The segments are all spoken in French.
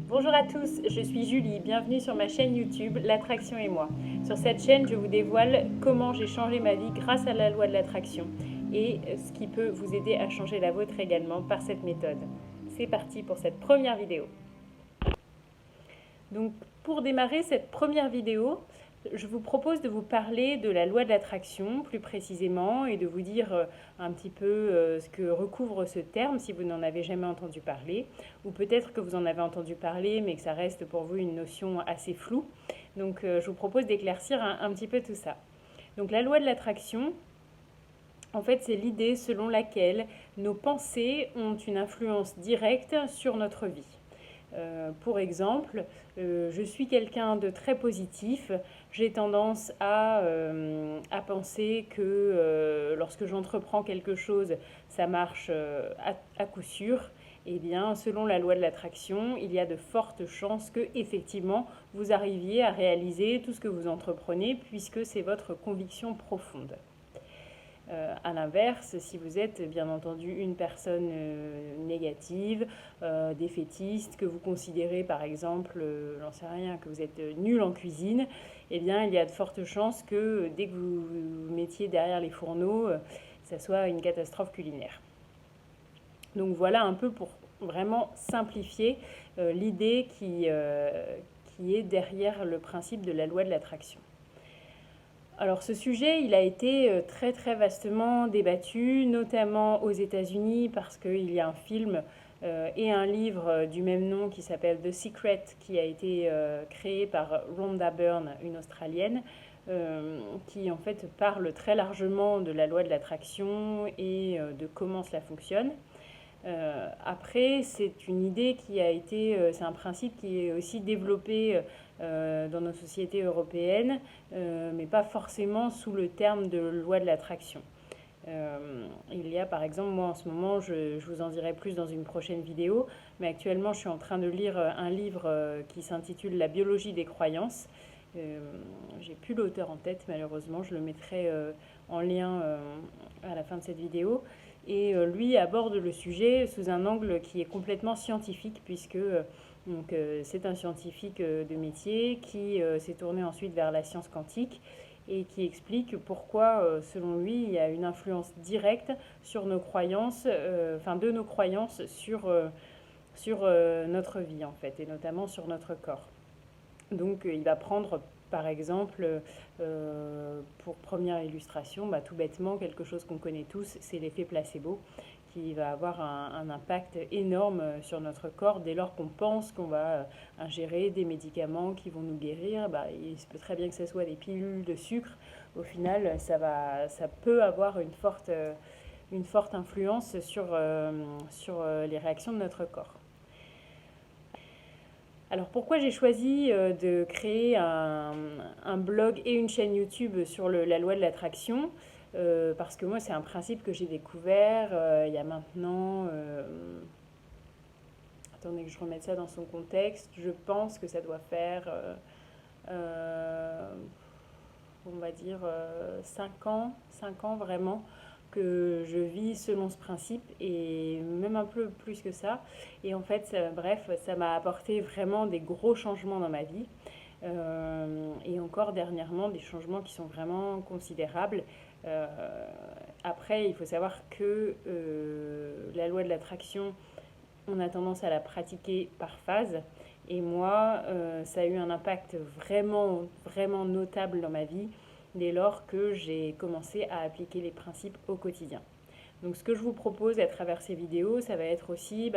Bonjour à tous, je suis Julie, bienvenue sur ma chaîne YouTube L'Attraction et moi. Sur cette chaîne, je vous dévoile comment j'ai changé ma vie grâce à la loi de l'attraction et ce qui peut vous aider à changer la vôtre également par cette méthode. C'est parti pour cette première vidéo. Donc pour démarrer cette première vidéo, je vous propose de vous parler de la loi de l'attraction plus précisément et de vous dire un petit peu ce que recouvre ce terme si vous n'en avez jamais entendu parler, ou peut-être que vous en avez entendu parler mais que ça reste pour vous une notion assez floue. Donc je vous propose d'éclaircir un petit peu tout ça. Donc la loi de l'attraction, en fait, c'est l'idée selon laquelle nos pensées ont une influence directe sur notre vie. Pour exemple, je suis quelqu'un de très positif. J'ai tendance à penser que lorsque j'entreprends quelque chose, ça marche à coup sûr. Eh bien, selon la loi de l'attraction, il y a de fortes chances que, effectivement, vous arriviez à réaliser tout ce que vous entreprenez, puisque c'est votre conviction profonde. À l'inverse, si vous êtes bien entendu une personne négative, défaitiste, que vous considérez par exemple, j'en sais rien, que vous êtes nul en cuisine, eh bien il y a de fortes chances que dès que vous vous mettiez derrière les fourneaux, ça soit une catastrophe culinaire. Donc voilà un peu pour vraiment simplifier l'idée qui est derrière le principe de la loi de l'attraction. Alors ce sujet, il a été très très vastement débattu, notamment aux États-Unis, parce qu'il y a un film et un livre du même nom qui s'appelle The Secret, qui a été créé par Rhonda Byrne, une Australienne, qui en fait parle très largement de la loi de l'attraction et de comment cela fonctionne. Après, c'est une idée qui a été, c'est un principe qui est aussi développé dans nos sociétés européennes, mais pas forcément sous le terme de loi de l'attraction. Il y a par exemple, moi en ce moment, je vous en dirai plus dans une prochaine vidéo, mais actuellement je suis en train de lire un livre qui s'intitule La biologie des croyances. J'ai plus l'auteur en tête malheureusement, je le mettrai en lien à la fin de cette vidéo. Et lui aborde le sujet sous un angle qui est complètement scientifique, puisque c'est un scientifique de métier qui s'est tourné ensuite vers la science quantique et qui explique pourquoi, selon lui, il y a une influence directe sur nos croyances, de nos croyances sur notre vie en fait, et notamment sur notre corps. Donc il va prendre par exemple, pour première illustration, tout bêtement, quelque chose qu'on connaît tous, c'est l'effet placebo, qui va avoir un impact énorme sur notre corps dès lors qu'on pense qu'on va ingérer des médicaments qui vont nous guérir. Il se peut très bien que ce soit des pilules de sucre. Au final, ça peut avoir une forte influence sur les réactions de notre corps. Alors pourquoi j'ai choisi de créer un blog et une chaîne YouTube sur la loi de l'attraction? Parce que moi c'est un principe que j'ai découvert il y a maintenant... attendez que je remette ça dans son contexte. Je pense que ça doit faire, on va dire, 5 ans, 5 ans vraiment, que je vis selon ce principe et même un peu plus que ça. Et en fait, bref, ça m'a apporté vraiment des gros changements dans ma vie. Et encore dernièrement, des changements qui sont vraiment considérables. Euh, Après, il faut savoir que la loi de l'attraction, on a tendance à la pratiquer par phase. Et moi, ça a eu un impact vraiment, vraiment notable dans ma vie dès lors que j'ai commencé à appliquer les principes au quotidien. Donc ce que je vous propose à travers ces vidéos, ça va être aussi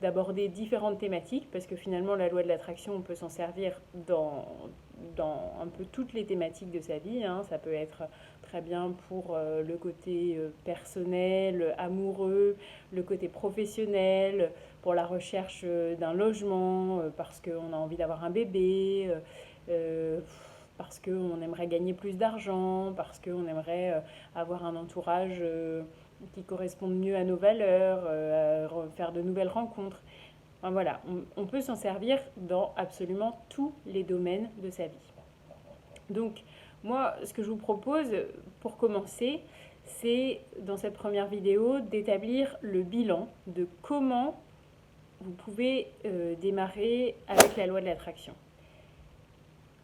d'aborder différentes thématiques, parce que finalement la loi de l'attraction, on peut s'en servir dans un peu toutes les thématiques de sa vie. Ça peut être très bien pour le côté personnel, amoureux, le côté professionnel, pour la recherche d'un logement, parce qu'on a envie d'avoir un bébé, parce qu'on aimerait gagner plus d'argent, parce qu'on aimerait avoir un entourage qui corresponde mieux à nos valeurs, faire de nouvelles rencontres. Voilà, on peut s'en servir dans absolument tous les domaines de sa vie. Donc, moi, ce que je vous propose pour commencer, c'est dans cette première vidéo d'établir le bilan de comment vous pouvez démarrer avec la loi de l'attraction.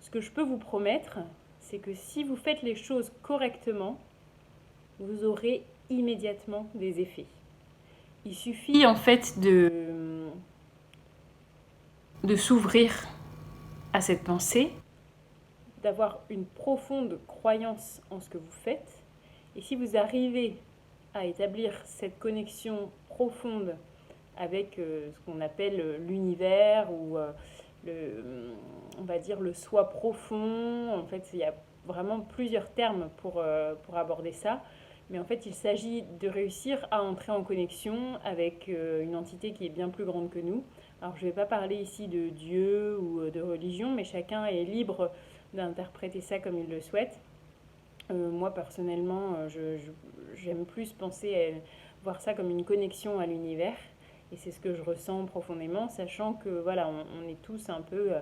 Ce que je peux vous promettre, c'est que si vous faites les choses correctement, vous aurez immédiatement des effets. Il suffit en fait de s'ouvrir à cette pensée, d'avoir une profonde croyance en ce que vous faites. Et si vous arrivez à établir cette connexion profonde avec ce qu'on appelle l'univers ou on va dire le soi profond, en fait il y a vraiment plusieurs termes pour aborder ça, mais en fait il s'agit de réussir à entrer en connexion avec une entité qui est bien plus grande que nous. Alors je ne vais pas parler ici de Dieu ou de religion, mais chacun est libre d'interpréter ça comme il le souhaite. Moi personnellement, j'aime plus voir ça comme une connexion à l'univers, et c'est ce que je ressens profondément, sachant que voilà, on est tous un peu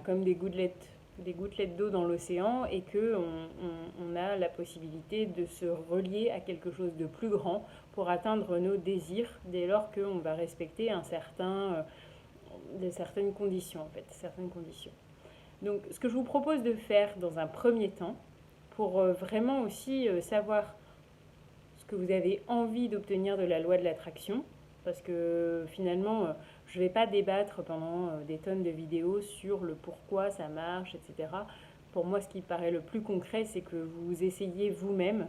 comme des gouttelettes d'eau dans l'océan, et que on a la possibilité de se relier à quelque chose de plus grand pour atteindre nos désirs, dès lors qu'on va respecter certaines conditions en fait, certaines conditions. Donc, ce que je vous propose de faire dans un premier temps, pour vraiment aussi savoir ce que vous avez envie d'obtenir de la loi de l'attraction, parce que finalement, je ne vais pas débattre pendant des tonnes de vidéos sur le pourquoi ça marche, etc. Pour moi, ce qui paraît le plus concret, c'est que vous essayez vous-même.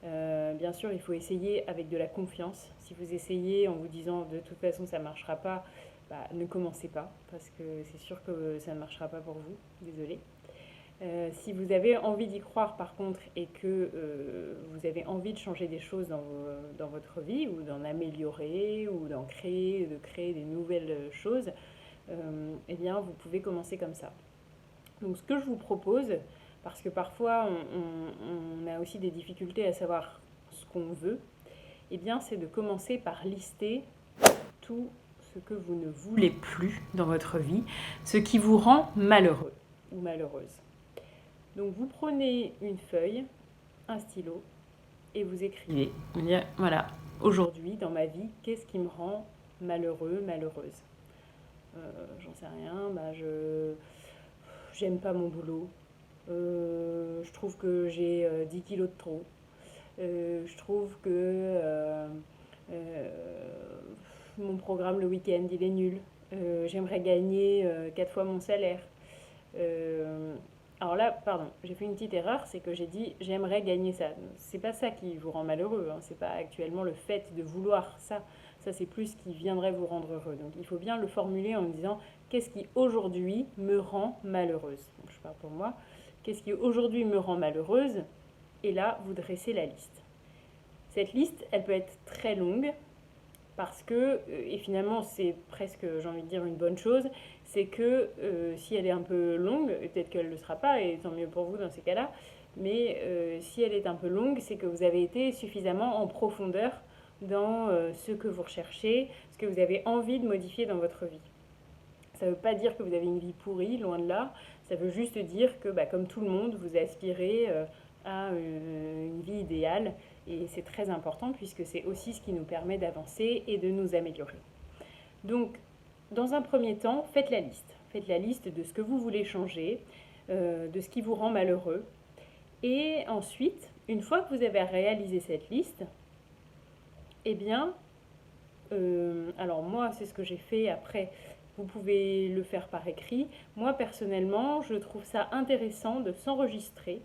Bien sûr, il faut essayer avec de la confiance. Si vous essayez en vous disant de toute façon ça ne marchera pas, ne commencez pas, parce que c'est sûr que ça ne marchera pas pour vous, désolé. Si vous avez envie d'y croire par contre, et que vous avez envie de changer des choses dans votre vie, ou d'en améliorer, ou de créer des nouvelles choses, eh bien vous pouvez commencer comme ça. Donc ce que je vous propose, parce que parfois on a aussi des difficultés à savoir ce qu'on veut, eh bien c'est de commencer par lister tout ce que vous ne voulez plus dans votre vie, ce qui vous rend malheureux ou malheureuse. Donc vous prenez une feuille, un stylo, et vous écrivez, voilà, aujourd'hui dans ma vie, qu'est-ce qui me rend malheureux, malheureuse ? J'en sais rien, j'aime pas mon boulot, je trouve que j'ai 10 kilos de trop, je trouve que mon programme le week-end il est nul, j'aimerais gagner 4 fois mon salaire. Alors là, pardon, j'ai fait une petite erreur, c'est que j'ai dit j'aimerais gagner ça. C'est pas ça qui vous rend malheureux, hein. C'est pas actuellement le fait de vouloir ça. Ça, c'est plus ce qui viendrait vous rendre heureux. Donc il faut bien le formuler en disant qu'est-ce qui aujourd'hui me rend malheureuse. Donc, je parle pour moi. Qu'est-ce qui aujourd'hui me rend malheureuse ? Et là, vous dressez la liste. Cette liste, elle peut être très longue, parce que, et finalement c'est presque, j'ai envie de dire, une bonne chose, c'est que si elle est un peu longue, peut-être qu'elle ne le sera pas, et tant mieux pour vous dans ces cas-là, mais si elle est un peu longue, c'est que vous avez été suffisamment en profondeur dans ce que vous recherchez, ce que vous avez envie de modifier dans votre vie. Ça ne veut pas dire que vous avez une vie pourrie, loin de là, ça veut juste dire que, comme tout le monde, vous aspirez à une vie idéale, et c'est très important puisque c'est aussi ce qui nous permet d'avancer et de nous améliorer. Donc, dans un premier temps, faites la liste. Faites la liste de ce que vous voulez changer, de ce qui vous rend malheureux. Et ensuite, une fois que vous avez réalisé cette liste, eh bien, alors moi, c'est ce que j'ai fait. Après, vous pouvez le faire par écrit. Moi, personnellement, je trouve ça intéressant de s'enregistrer.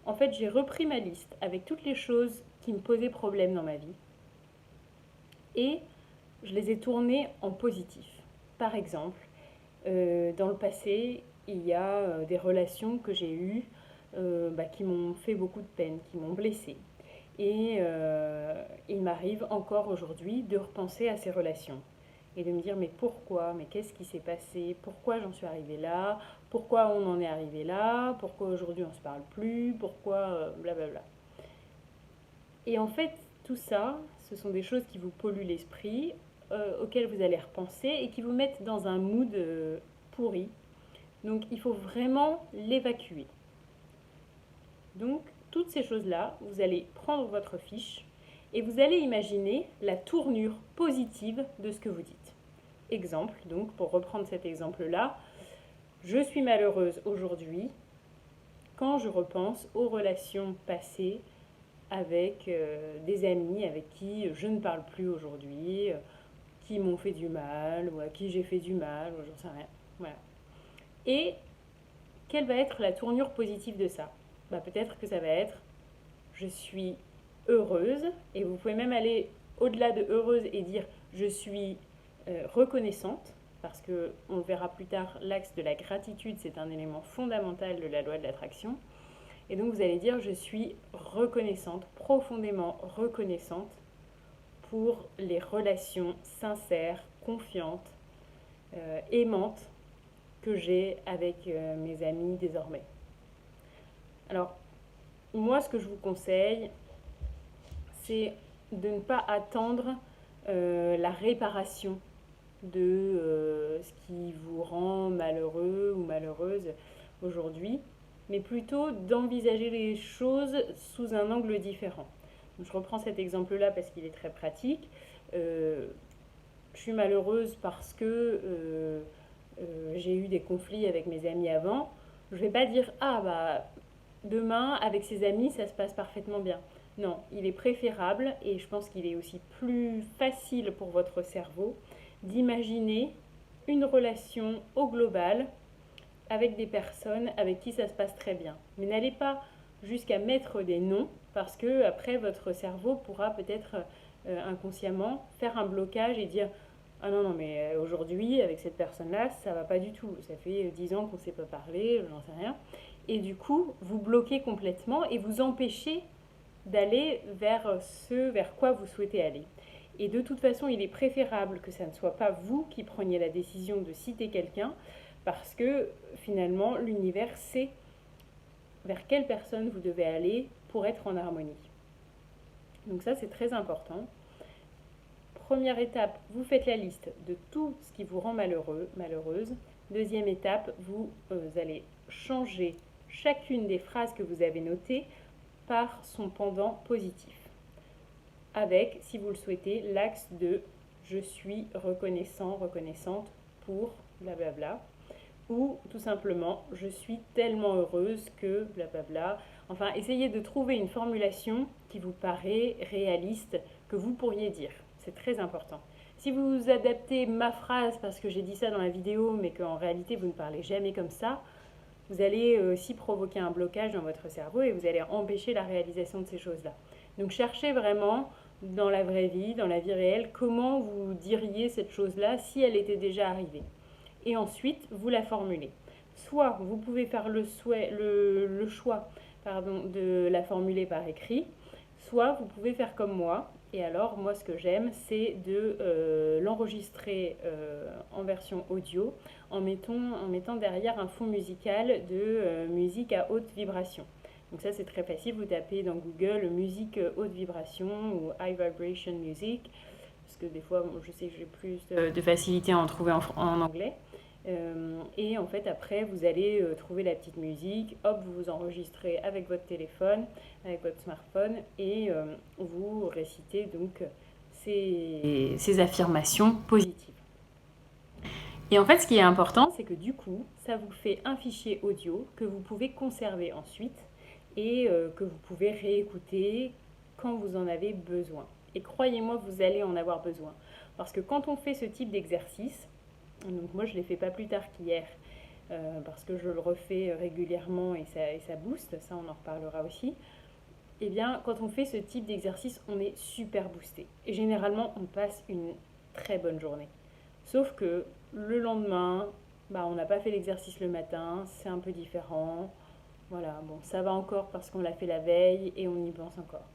En fait, j'ai repris ma liste avec toutes les choses qui me posaient problème dans ma vie. Et je les ai tournées en positif. Par exemple, dans le passé, il y a des relations que j'ai eues qui m'ont fait beaucoup de peine, qui m'ont blessée. Et il m'arrive encore aujourd'hui de repenser à ces relations et de me dire mais pourquoi, mais qu'est-ce qui s'est passé, pourquoi j'en suis arrivée là, pourquoi on en est arrivé là, pourquoi aujourd'hui on ne se parle plus, pourquoi blablabla. Et en fait, tout ça, ce sont des choses qui vous polluent l'esprit, auxquelles vous allez repenser et qui vous mettent dans un mood pourri. Donc il faut vraiment l'évacuer. Donc toutes ces choses-là, vous allez prendre votre fiche et vous allez imaginer la tournure positive de ce que vous dites. exemple, donc pour reprendre cet exemple-là, je suis malheureuse aujourd'hui quand je repense aux relations passées avec des amis avec qui je ne parle plus aujourd'hui, qui m'ont fait du mal ou à qui j'ai fait du mal, ou j'en sais rien. Voilà. Et quelle va être la tournure positive de ça? Peut-être que ça va être je suis heureuse, et vous pouvez même aller au-delà de heureuse et dire je suis reconnaissante, parce que on le verra plus tard, l'axe de la gratitude, c'est un élément fondamental de la loi de l'attraction. Et donc vous allez dire je suis reconnaissante, profondément reconnaissante pour les relations sincères, confiantes, aimantes que j'ai avec mes amis désormais. Alors, moi, ce que je vous conseille, c'est de ne pas attendre la réparation de ce qui vous rend malheureux ou malheureuse aujourd'hui, mais plutôt d'envisager les choses sous un angle différent. Donc, je reprends cet exemple-là parce qu'il est très pratique. Je suis malheureuse parce que j'ai eu des conflits avec mes amis avant. Je ne vais pas dire demain avec ses amis ça se passe parfaitement bien. Non, il est préférable, et je pense qu'il est aussi plus facile pour votre cerveau d'imaginer une relation au global avec des personnes avec qui ça se passe très bien. Mais n'allez pas jusqu'à mettre des noms, parce que après votre cerveau pourra peut-être inconsciemment faire un blocage et dire ah non, non, mais aujourd'hui, avec cette personne-là, ça va pas du tout. Ça fait 10 ans qu'on ne s'est pas parlé, j'en sais rien. Et du coup, vous bloquez complètement et vous empêchez d'aller vers ce vers quoi vous souhaitez aller. Et de toute façon, il est préférable que ça ne soit pas vous qui preniez la décision de citer quelqu'un, parce que finalement, l'univers sait vers quelle personne vous devez aller pour être en harmonie. Donc ça, c'est très important. Première étape, vous faites la liste de tout ce qui vous rend malheureux, malheureuse. Deuxième étape, vous allez changer chacune des phrases que vous avez notées par son pendant positif. Avec, si vous le souhaitez, l'axe de je suis reconnaissant, reconnaissante pour blablabla. Ou tout simplement je suis tellement heureuse que blablabla. Enfin, essayez de trouver une formulation qui vous paraît réaliste, que vous pourriez dire. C'est très important. Si vous adaptez ma phrase parce que j'ai dit ça dans la vidéo, mais qu'en réalité vous ne parlez jamais comme ça, vous allez aussi provoquer un blocage dans votre cerveau et vous allez empêcher la réalisation de ces choses-là. Donc cherchez vraiment dans la vraie vie, dans la vie réelle, comment vous diriez cette chose-là si elle était déjà arrivée. Et ensuite, vous la formulez. Soit vous pouvez faire le choix de la formuler par écrit, soit vous pouvez faire comme moi. Et alors, moi, ce que j'aime, c'est de l'enregistrer en version audio en mettant derrière un fond musical de musique à haute vibration. Donc ça, c'est très facile. Vous tapez dans Google musique haute vibration ou high vibration music, parce que des fois, je sais que j'ai plus de facilité à en trouver en anglais. Et en fait, après, vous allez trouver la petite musique, hop, vous vous enregistrez avec votre téléphone, avec votre smartphone, et vous récitez donc ces affirmations positives. Et en fait, ce qui est important, c'est que du coup, ça vous fait un fichier audio que vous pouvez conserver ensuite et que vous pouvez réécouter quand vous en avez besoin. Et croyez-moi, vous allez en avoir besoin. Parce que quand on fait ce type d'exercice, donc moi je ne l'ai fait pas plus tard qu'hier, parce que je le refais régulièrement et ça booste, ça on en reparlera aussi. Eh bien, quand on fait ce type d'exercice, on est super boosté. Et généralement, on passe une très bonne journée. Sauf que le lendemain, on n'a pas fait l'exercice le matin, c'est un peu différent. Voilà, bon, ça va encore parce qu'on l'a fait la veille et on y pense encore.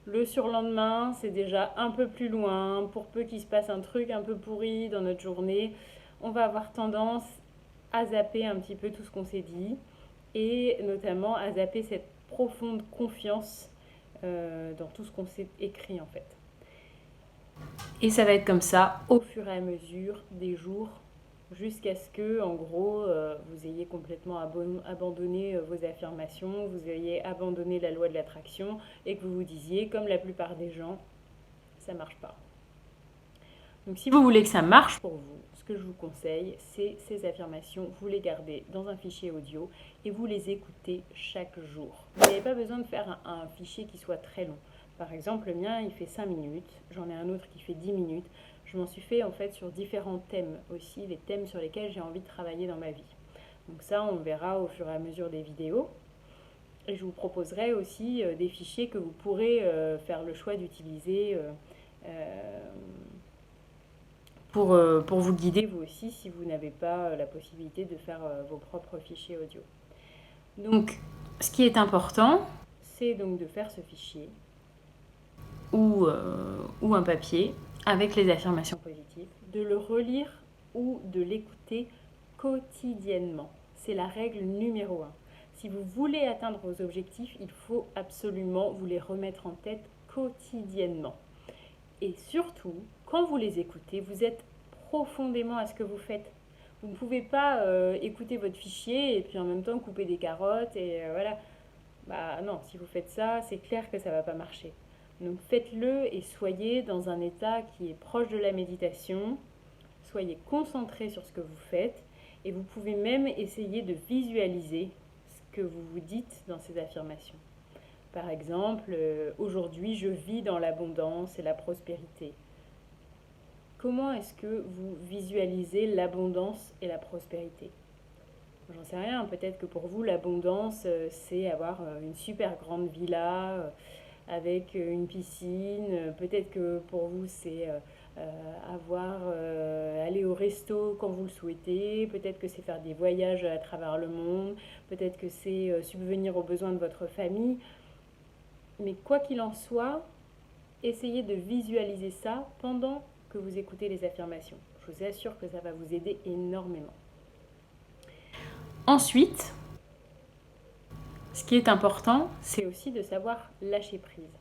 Le surlendemain, c'est déjà un peu plus loin. Pour peu qu'il se passe un truc un peu pourri dans notre journée, on va avoir tendance à zapper un petit peu tout ce qu'on s'est dit et notamment à zapper cette profonde confiance dans tout ce qu'on s'est écrit en fait. Et ça va être comme ça au fur et à mesure des jours jusqu'à ce que, en gros, vous ayez complètement abandonné vos affirmations, vous ayez abandonné la loi de l'attraction et que vous vous disiez, comme la plupart des gens, ça marche pas. Donc si vous voulez que ça marche pour vous, ce que je vous conseille, c'est ces affirmations. Vous les gardez dans un fichier audio et vous les écoutez chaque jour. Vous n'avez pas besoin de faire un fichier qui soit très long. Par exemple, le mien, il fait 5 minutes. J'en ai un autre qui fait 10 minutes. Je m'en suis fait en fait sur différents thèmes aussi, les thèmes sur lesquels j'ai envie de travailler dans ma vie. Donc ça, on verra au fur et à mesure des vidéos. Et je vous proposerai aussi des fichiers que vous pourrez faire le choix d'utiliser pour vous guider vous aussi si vous n'avez pas la possibilité de faire vos propres fichiers audio. Donc, ce qui est important, c'est donc de faire ce fichier ou un papier avec les affirmations positives, de le relire ou de l'écouter quotidiennement. C'est la règle numéro 1. Si vous voulez atteindre vos objectifs, il faut absolument vous les remettre en tête quotidiennement. Et surtout, quand vous les écoutez, vous êtes profondément à ce que vous faites. Vous ne pouvez pas écouter votre fichier et puis en même temps couper des carottes et voilà. Bah non, si vous faites ça, c'est clair que ça ne va pas marcher. Donc faites-le et soyez dans un état qui est proche de la méditation. Soyez concentré sur ce que vous faites et vous pouvez même essayer de visualiser ce que vous vous dites dans ces affirmations. Par exemple, aujourd'hui je vis dans l'abondance et la prospérité. Comment est-ce que vous visualisez l'abondance et la prospérité ? J'en sais rien, peut-être que pour vous l'abondance c'est avoir une super grande villa avec une piscine, peut-être que pour vous c'est aller au resto quand vous le souhaitez, peut-être que c'est faire des voyages à travers le monde, peut-être que c'est subvenir aux besoins de votre famille. Mais quoi qu'il en soit, essayez de visualiser ça pendant que vous écoutez les affirmations. Je vous assure que ça va vous aider énormément. Ensuite, ce qui est important, c'est aussi de savoir lâcher prise.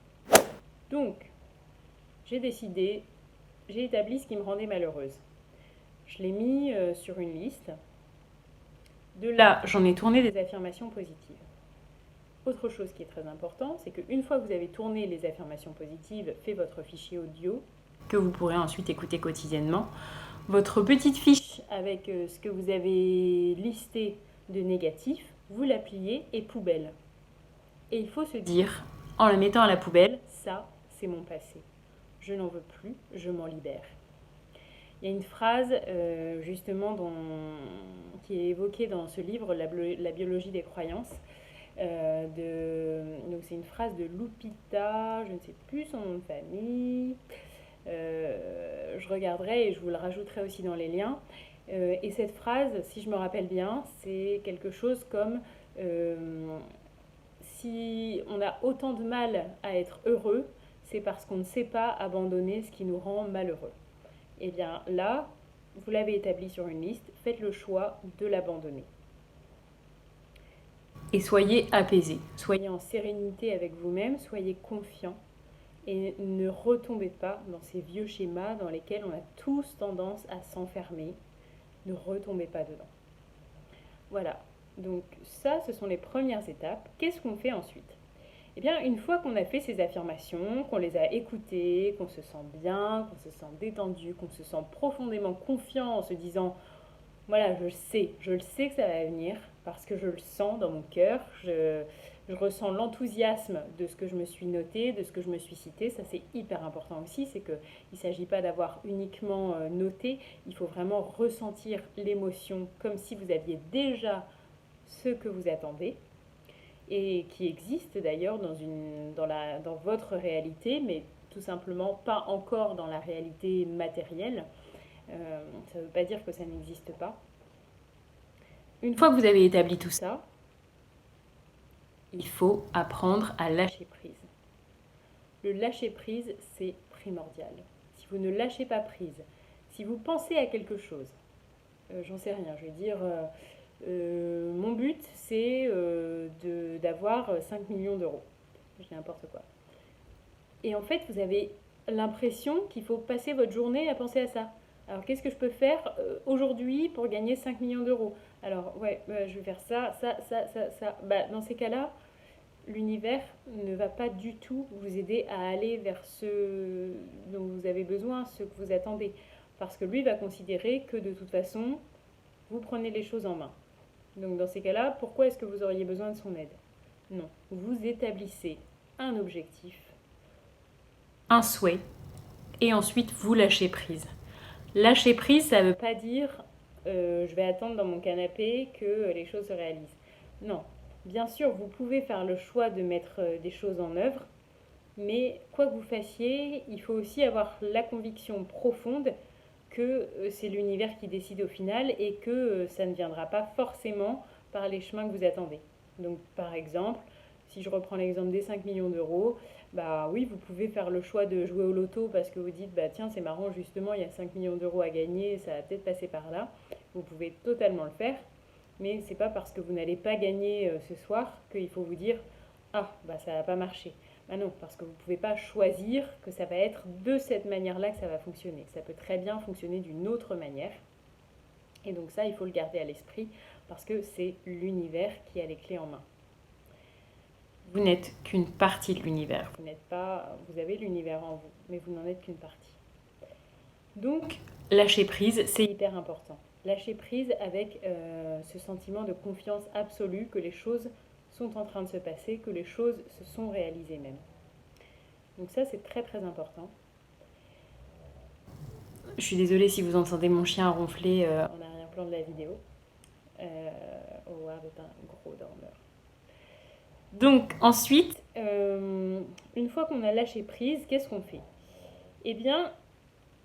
Donc, j'ai établi ce qui me rendait malheureuse. Je l'ai mis sur une liste. De là, j'en ai tourné des affirmations positives. Autre chose qui est très important, c'est qu'une fois que vous avez tourné les affirmations positives, fait votre fichier audio, que vous pourrez ensuite écouter quotidiennement, votre petite fiche avec ce que vous avez listé de négatif, vous la pliez et poubelle. Et il faut se dire, en la mettant à la poubelle, ça, c'est mon passé. Je n'en veux plus, je m'en libère. Il y a une phrase justement qui est évoquée dans ce livre, La biologie des croyances. Donc c'est une phrase de Lupita, je ne sais plus son nom de famille. Je regarderai et je vous le rajouterai aussi dans les liens. Et cette phrase, si je me rappelle bien, c'est quelque chose comme si on a autant de mal à être heureux, c'est parce qu'on ne sait pas abandonner ce qui nous rend malheureux. Et bien là, vous l'avez établi sur une liste, faites le choix de l'abandonner. Et soyez apaisés, soyez en sérénité avec vous-même, soyez confiants et ne retombez pas dans ces vieux schémas dans lesquels on a tous tendance à s'enfermer. Ne retombez pas dedans. Voilà, donc ça, ce sont les premières étapes. Qu'est-ce qu'on fait ensuite ? Eh bien, une fois qu'on a fait ces affirmations, qu'on les a écoutées, qu'on se sent bien, qu'on se sent détendu, qu'on se sent profondément confiant en se disant « Voilà, je le sais que ça va venir parce que je le sens dans mon cœur, je ressens l'enthousiasme de ce que je me suis noté, de ce que je me suis cité. » Ça, c'est hyper important aussi, c'est qu'il ne s'agit pas d'avoir uniquement noté, il faut vraiment ressentir l'émotion comme si vous aviez déjà ce que vous attendez. Et qui existe d'ailleurs dans votre réalité, mais tout simplement pas encore dans la réalité matérielle. Ça ne veut pas dire que ça n'existe pas. Une fois que vous avez établi tout ça, il faut apprendre à lâcher prise. Le lâcher prise, c'est primordial. Si vous ne lâchez pas prise, si vous pensez à quelque chose, j'en sais rien, je veux dire... mon but, c'est d'avoir 5 millions d'euros. Je dis n'importe quoi. Et en fait, vous avez l'impression qu'il faut passer votre journée à penser à ça. Alors, qu'est-ce que je peux faire aujourd'hui pour gagner 5 millions d'euros ? Alors, je vais faire ça. Dans ces cas-là, l'univers ne va pas du tout vous aider à aller vers ce dont vous avez besoin, ce que vous attendez. parce que lui va considérer que de toute façon, vous prenez les choses en main. Donc dans ces cas-là, pourquoi est-ce que vous auriez besoin de son aide? Non, vous établissez un objectif, un souhait, et ensuite vous lâchez prise. Lâcher prise, ça ne veut pas dire je vais attendre dans mon canapé que les choses se réalisent. Non, bien sûr, vous pouvez faire le choix de mettre des choses en œuvre, mais quoi que vous fassiez, il faut aussi avoir la conviction profonde que c'est l'univers qui décide au final et que ça ne viendra pas forcément par les chemins que vous attendez. Donc par exemple, si je reprends l'exemple des 5 millions d'euros, bah oui, vous pouvez faire le choix de jouer au loto parce que vous dites, bah tiens, c'est marrant, justement, il y a 5 millions d'euros à gagner, ça va peut-être passer par là. Vous pouvez totalement le faire, mais c'est pas parce que vous n'allez pas gagner ce soir qu'il faut vous dire, ah, bah ça va pas marcher. Bah non, parce que vous ne pouvez pas choisir que ça va être de cette manière-là que ça va fonctionner. Ça peut très bien fonctionner d'une autre manière. Et donc ça, il faut le garder à l'esprit parce que c'est l'univers qui a les clés en main. Vous n'êtes qu'une partie de l'univers. Vous avez l'univers en vous, mais vous n'en êtes qu'une partie. Donc, lâcher prise, c'est hyper important. Lâcher prise avec ce sentiment de confiance absolue que les choses sont en train de se passer, que les choses se sont réalisées même. Donc ça, c'est très très important. Je suis désolée si vous entendez mon chien ronfler en arrière-plan de la vidéo. Howard est un gros dormeur. Donc ensuite, une fois qu'on a lâché prise, qu'est-ce qu'on fait? Eh bien,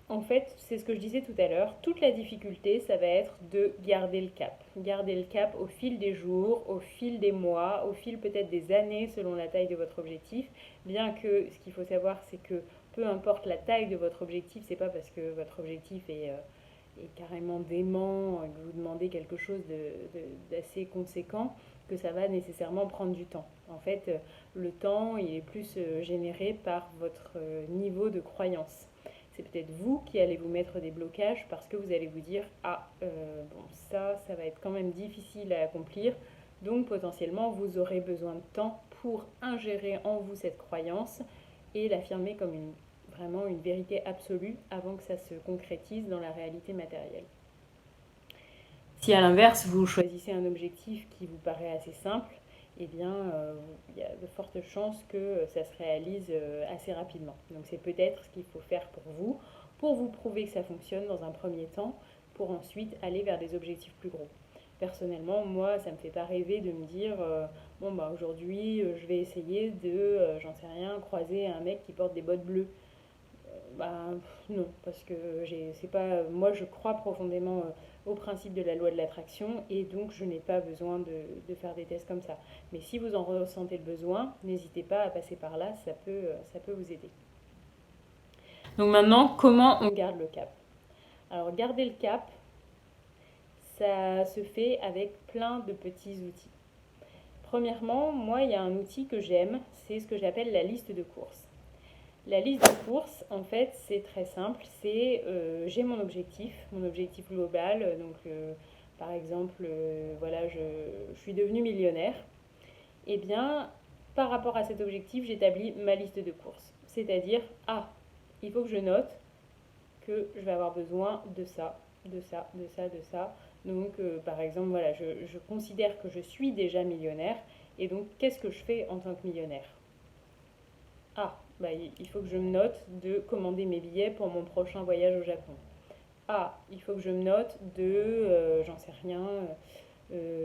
en fait, c'est ce que je disais tout à l'heure, toute la difficulté, ça va être de garder le cap. Garder le cap au fil des jours, au fil des mois, au fil peut-être des années selon la taille de votre objectif. Bien que ce qu'il faut savoir, c'est que peu importe la taille de votre objectif, c'est pas parce que votre objectif est carrément dément, que vous demandez quelque chose d'assez conséquent, que ça va nécessairement prendre du temps. En fait, le temps, il est plus généré par votre niveau de croyance. C'est peut-être vous qui allez vous mettre des blocages parce que vous allez vous dire ah bon ça va être quand même difficile à accomplir, donc potentiellement vous aurez besoin de temps pour ingérer en vous cette croyance et l'affirmer comme vraiment une vérité absolue avant que ça se concrétise dans la réalité matérielle. Si à l'inverse vous choisissez un objectif qui vous paraît assez simple, eh bien, il y a de fortes chances que ça se réalise assez rapidement. Donc c'est peut-être ce qu'il faut faire pour vous prouver que ça fonctionne dans un premier temps, pour ensuite aller vers des objectifs plus gros. Personnellement, moi, ça ne me fait pas rêver de me dire bon, bah aujourd'hui, je vais essayer de, j'en sais rien, croiser un mec qui porte des bottes bleues. Bah, non, parce que c'est pas, moi je crois profondément au principe de la loi de l'attraction et donc je n'ai pas besoin de faire des tests comme ça. Mais si vous en ressentez le besoin, n'hésitez pas à passer par là, ça peut vous aider. Donc maintenant, comment on garde le cap? Alors garder le cap, ça se fait avec plein de petits outils. Premièrement, moi il y a un outil que j'aime, c'est ce que j'appelle la liste de courses. La liste de courses, en fait, c'est très simple. C'est j'ai mon objectif global. Donc, par exemple, voilà, je suis devenue millionnaire. Eh bien, par rapport à cet objectif, j'établis ma liste de courses. C'est-à-dire, il faut que je note que je vais avoir besoin de ça, de ça, de ça, de ça. Donc, par exemple, voilà, je considère que je suis déjà millionnaire. Et donc, qu'est-ce que je fais en tant que millionnaire? Il faut que je me note de commander mes billets pour mon prochain voyage au Japon. Il faut que je me note de, j'en sais rien,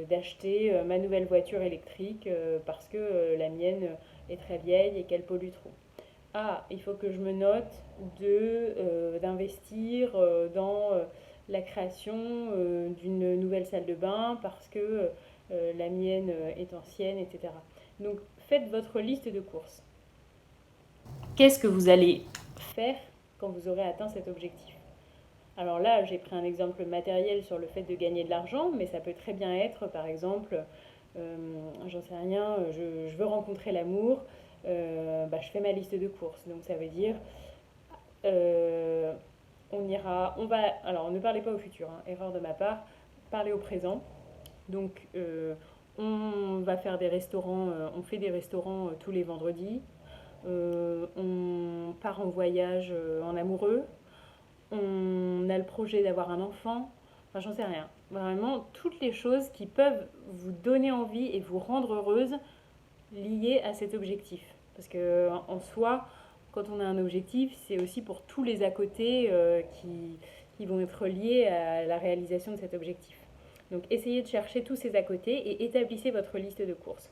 d'acheter ma nouvelle voiture électrique parce que la mienne est très vieille et qu'elle pollue trop. Il faut que je me note d'investir dans la création d'une nouvelle salle de bain parce que la mienne est ancienne, etc. Donc faites votre liste de courses. Qu'est-ce que vous allez faire quand vous aurez atteint cet objectif? Alors là, j'ai pris un exemple matériel sur le fait de gagner de l'argent, mais ça peut très bien être, par exemple, j'en sais rien, je veux rencontrer l'amour, je fais ma liste de courses. Donc ça veut dire, alors ne parlez pas au futur, hein, erreur de ma part, parlez au présent. Donc on va faire des restaurants, on fait des restaurants tous les vendredis. On part en voyage en amoureux, on a le projet d'avoir un enfant, enfin j'en sais rien. Vraiment, toutes les choses qui peuvent vous donner envie et vous rendre heureuse liées à cet objectif. Parce que en soi, quand on a un objectif, c'est aussi pour tous les à côté qui vont être liés à la réalisation de cet objectif. Donc essayez de chercher tous ces à côté et établissez votre liste de courses.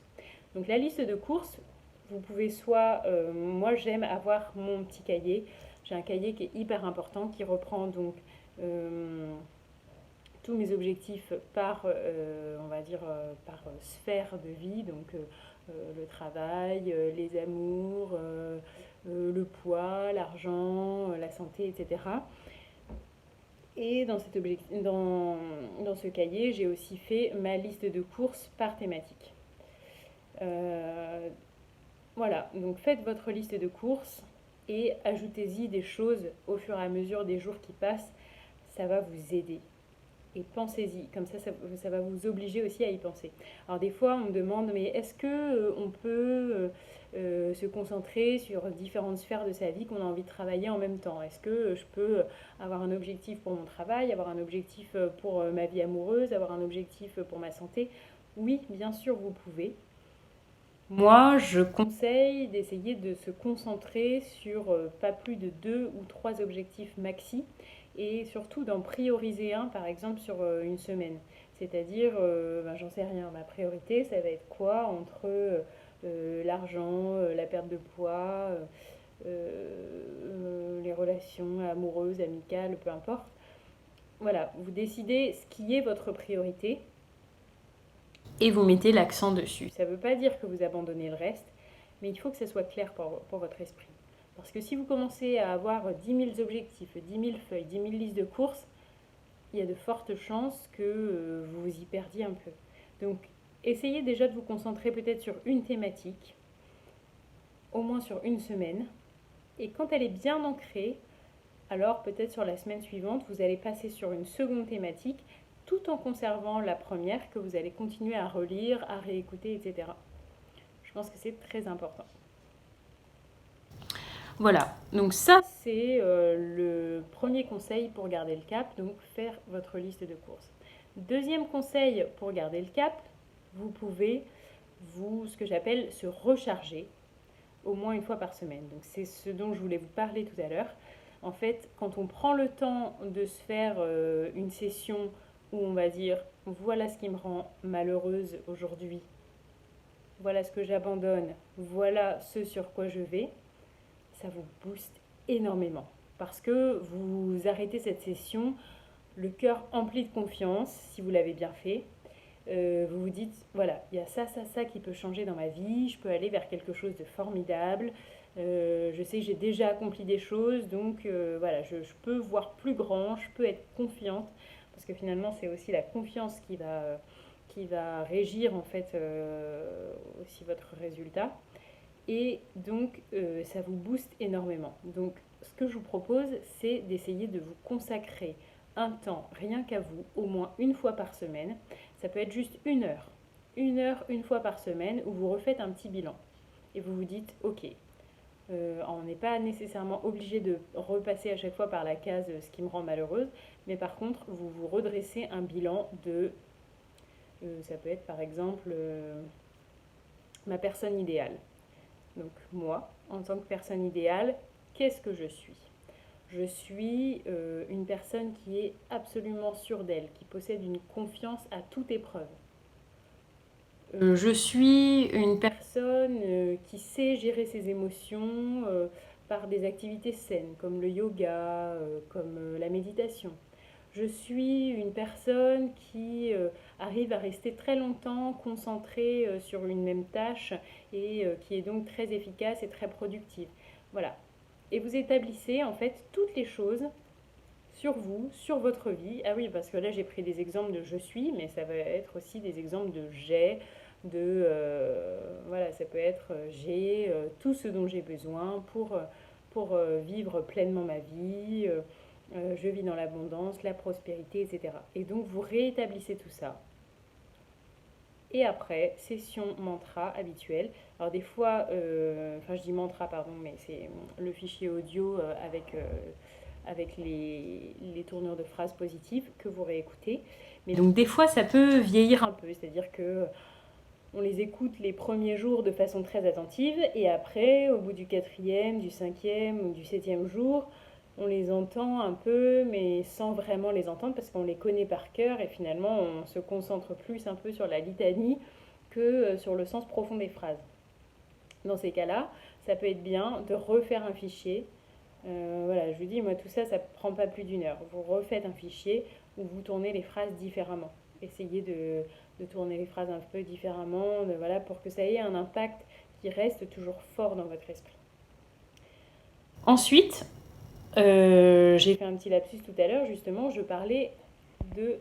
Donc la liste de courses, vous pouvez soit, moi j'aime avoir mon petit cahier, j'ai un cahier qui est hyper important, qui reprend donc tous mes objectifs par, on va dire, par sphère de vie, donc le travail, les amours, le poids, l'argent, la santé, etc. Et dans ce cahier, j'ai aussi fait ma liste de courses par thématique. Voilà, donc faites votre liste de courses et ajoutez-y des choses au fur et à mesure des jours qui passent. Ça va vous aider. Et pensez-y, comme ça va vous obliger aussi à y penser. Alors des fois, on me demande, mais est-ce que on peut se concentrer sur différentes sphères de sa vie qu'on a envie de travailler en même temps? Est-ce que je peux avoir un objectif pour mon travail, avoir un objectif pour ma vie amoureuse, avoir un objectif pour ma santé? Oui, bien sûr, vous pouvez. Moi, je conseille d'essayer de se concentrer sur pas plus de 2 ou 3 objectifs maxi et surtout d'en prioriser un, par exemple, sur une semaine. C'est-à-dire, j'en sais rien, ma priorité, ça va être quoi entre l'argent, la perte de poids, les relations amoureuses, amicales, peu importe. Voilà, vous décidez ce qui est votre priorité et vous mettez l'accent dessus. Ça ne veut pas dire que vous abandonnez le reste, mais il faut que ça soit clair pour votre esprit. Parce que si vous commencez à avoir 10 000 objectifs, 10 000 feuilles, 10 000 listes de courses, il y a de fortes chances que vous vous y perdiez un peu. Donc, essayez déjà de vous concentrer peut-être sur une thématique, au moins sur une semaine. Et quand elle est bien ancrée, alors peut-être sur la semaine suivante, vous allez passer sur une seconde thématique tout en conservant la première que vous allez continuer à relire, à réécouter, etc. Je pense que c'est très important. Voilà, donc ça c'est le premier conseil pour garder le cap, donc faire votre liste de courses. Deuxième conseil pour garder le cap, vous pouvez ce que j'appelle se recharger au moins une fois par semaine. Donc c'est ce dont je voulais vous parler tout à l'heure. En fait, quand on prend le temps de se faire une session où on va dire voilà ce qui me rend malheureuse aujourd'hui, voilà ce que j'abandonne, voilà ce sur quoi je vais, ça vous booste énormément. Parce que vous arrêtez cette session, le cœur empli de confiance, si vous l'avez bien fait. Vous vous dites, voilà, il y a ça qui peut changer dans ma vie, je peux aller vers quelque chose de formidable. Je sais que j'ai déjà accompli des choses, donc voilà, je peux voir plus grand, je peux être confiante. Parce que finalement, c'est aussi la confiance qui va régir en fait aussi votre résultat. Et donc, ça vous booste énormément. Donc, ce que je vous propose, c'est d'essayer de vous consacrer un temps, rien qu'à vous, au moins une fois par semaine. Ça peut être juste 1 heure. 1 heure, une fois par semaine, où vous refaites un petit bilan. Et vous vous dites, ok, on n'est pas nécessairement obligé de repasser à chaque fois par la case ce qui me rend malheureuse, mais par contre, vous vous redressez un bilan de, ça peut être par exemple ma personne idéale. Donc moi, en tant que personne idéale, qu'est-ce que je suis? Je suis une personne qui est absolument sûre d'elle, qui possède une confiance à toute épreuve. Je suis une personne qui sait gérer ses émotions par des activités saines, comme le yoga, comme la méditation. Je suis une personne qui arrive à rester très longtemps concentrée sur une même tâche et qui est donc très efficace et très productive. Voilà. Et vous établissez en fait toutes les choses sur vous, sur votre vie. Ah oui, parce que là j'ai pris des exemples de je suis, mais ça va être aussi des exemples de j'ai, voilà, ça peut être j'ai tout ce dont j'ai besoin pour vivre pleinement ma vie. Je vis dans l'abondance, la prospérité, etc. Et donc vous réétablissez tout ça. Et après, session mantra habituelle. Alors des fois, enfin je dis mantra, pardon, mais c'est le fichier audio avec avec les tournures de phrases positives que vous réécoutez. Mais donc des fois ça peut vieillir un peu, c'est-à-dire que on les écoute les premiers jours de façon très attentive et après, au bout du 4e, du 5e ou du 7e jour, on les entend un peu mais sans vraiment les entendre parce qu'on les connaît par cœur et finalement on se concentre plus un peu sur la litanie que sur le sens profond des phrases. Dans ces cas-là, ça peut être bien de refaire un fichier. Voilà, je vous dis, moi tout ça, ça ne prend pas plus d'1 heure. Vous refaites un fichier où vous tournez les phrases différemment. Essayez de tourner les phrases un peu différemment, voilà, pour que ça ait un impact qui reste toujours fort dans votre esprit. Ensuite, j'ai fait un petit lapsus tout à l'heure, justement, je parlais de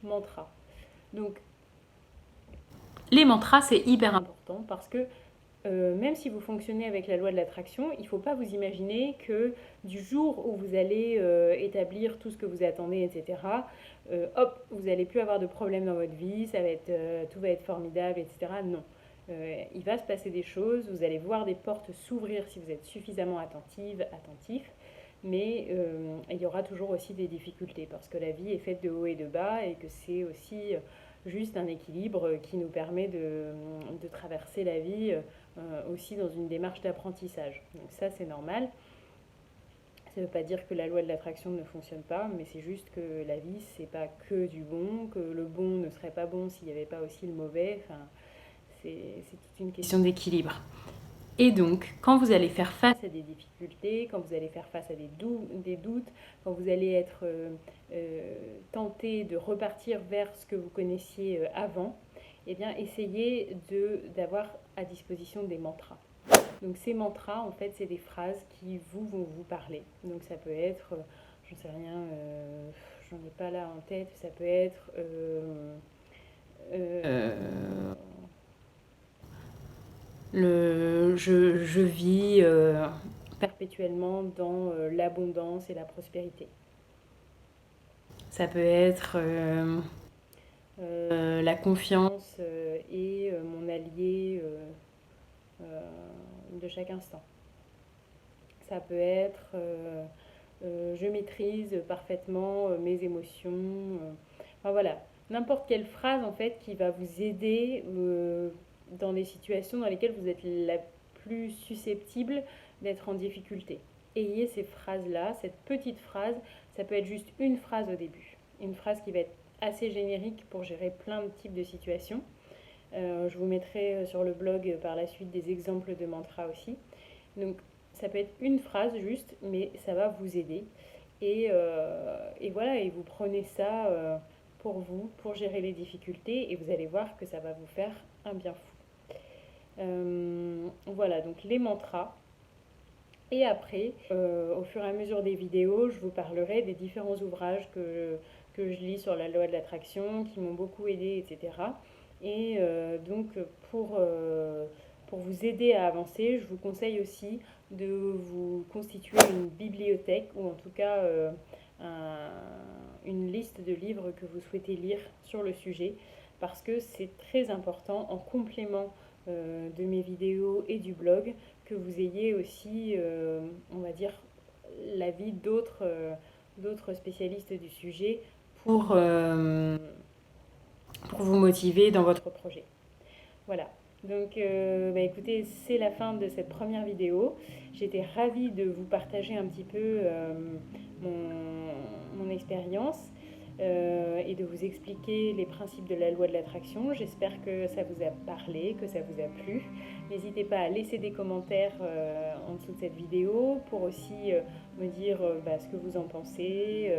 mantras. Donc, les mantras, c'est hyper important parce que même si vous fonctionnez avec la loi de l'attraction, il ne faut pas vous imaginer que du jour où vous allez établir tout ce que vous attendez, etc., hop, vous n'allez plus avoir de problème dans votre vie, tout va être formidable, etc. Non. Il va se passer des choses, vous allez voir des portes s'ouvrir si vous êtes suffisamment attentif, mais il y aura toujours aussi des difficultés parce que la vie est faite de hauts et de bas et que c'est aussi juste un équilibre qui nous permet de traverser la vie aussi dans une démarche d'apprentissage. Donc ça, c'est normal. Ça ne veut pas dire que la loi de l'attraction ne fonctionne pas, mais c'est juste que la vie, c'est pas que du bon, que le bon ne serait pas bon s'il n'y avait pas aussi le mauvais. Enfin, c'est toute une question d'équilibre. Et donc, quand vous allez faire face à des difficultés, quand vous allez faire face à des doutes, quand vous allez être tenté de repartir vers ce que vous connaissiez avant, eh bien, essayez d'avoir à disposition des mantras. Donc ces mantras, en fait, c'est des phrases qui vont vous parler. Donc ça peut être, j'en sais rien, j'en ai pas là en tête, ça peut être... je vis perpétuellement dans l'abondance et la prospérité. Ça peut être la confiance est mon allié de chaque instant. Ça peut être je maîtrise parfaitement mes émotions. Enfin voilà, n'importe quelle phrase en fait qui va vous aider dans des situations dans lesquelles vous êtes la plus susceptible d'être en difficulté. Ayez ces phrases-là, cette petite phrase, ça peut être juste une phrase au début. Une phrase qui va être assez générique pour gérer plein de types de situations. Je vous mettrai sur le blog par la suite des exemples de mantras aussi. Donc ça peut être une phrase juste, mais ça va vous aider. Et voilà, et vous prenez ça pour vous, pour gérer les difficultés, et vous allez voir que ça va vous faire un bien fou. Voilà, donc les mantras. Et après, au fur et à mesure des vidéos, je vous parlerai des différents ouvrages que je lis sur la loi de l'attraction, qui m'ont beaucoup aidé, etc. Et donc, pour vous aider à avancer, je vous conseille aussi de vous constituer une bibliothèque, ou en tout cas une liste de livres que vous souhaitez lire sur le sujet, parce que c'est très important en complément de mes vidéos et du blog, que vous ayez aussi, on va dire, l'avis d'autres spécialistes du sujet pour vous motiver dans votre projet. Voilà. Donc, écoutez, c'est la fin de cette première vidéo. J'étais ravie de vous partager un petit peu mon expérience et de vous expliquer les principes de la loi de l'attraction. J'espère que ça vous a parlé, que ça vous a plu. N'hésitez pas à laisser des commentaires en dessous de cette vidéo pour aussi me dire ce que vous en pensez.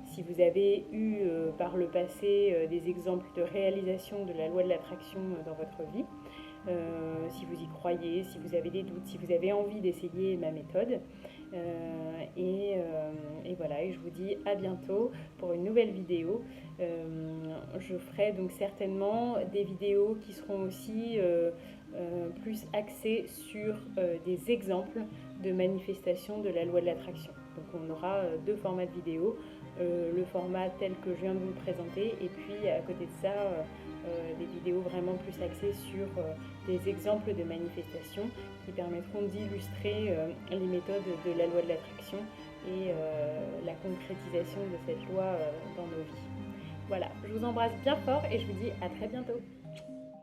Si vous avez eu par le passé des exemples de réalisation de la loi de l'attraction dans votre vie. Si vous y croyez, si vous avez des doutes, si vous avez envie d'essayer ma méthode. Et voilà, et je vous dis à bientôt pour une nouvelle vidéo. Je ferai donc certainement des vidéos qui seront aussi plus axées sur des exemples de manifestations de la loi de l'attraction. Donc on aura 2 formats de vidéos. le format tel que je viens de vous le présenter, et puis à côté de ça, des vidéos vraiment plus axées sur des exemples de manifestations qui permettront d'illustrer les méthodes de la loi de l'attraction et la concrétisation de cette loi dans nos vies. Voilà, je vous embrasse bien fort et je vous dis à très bientôt.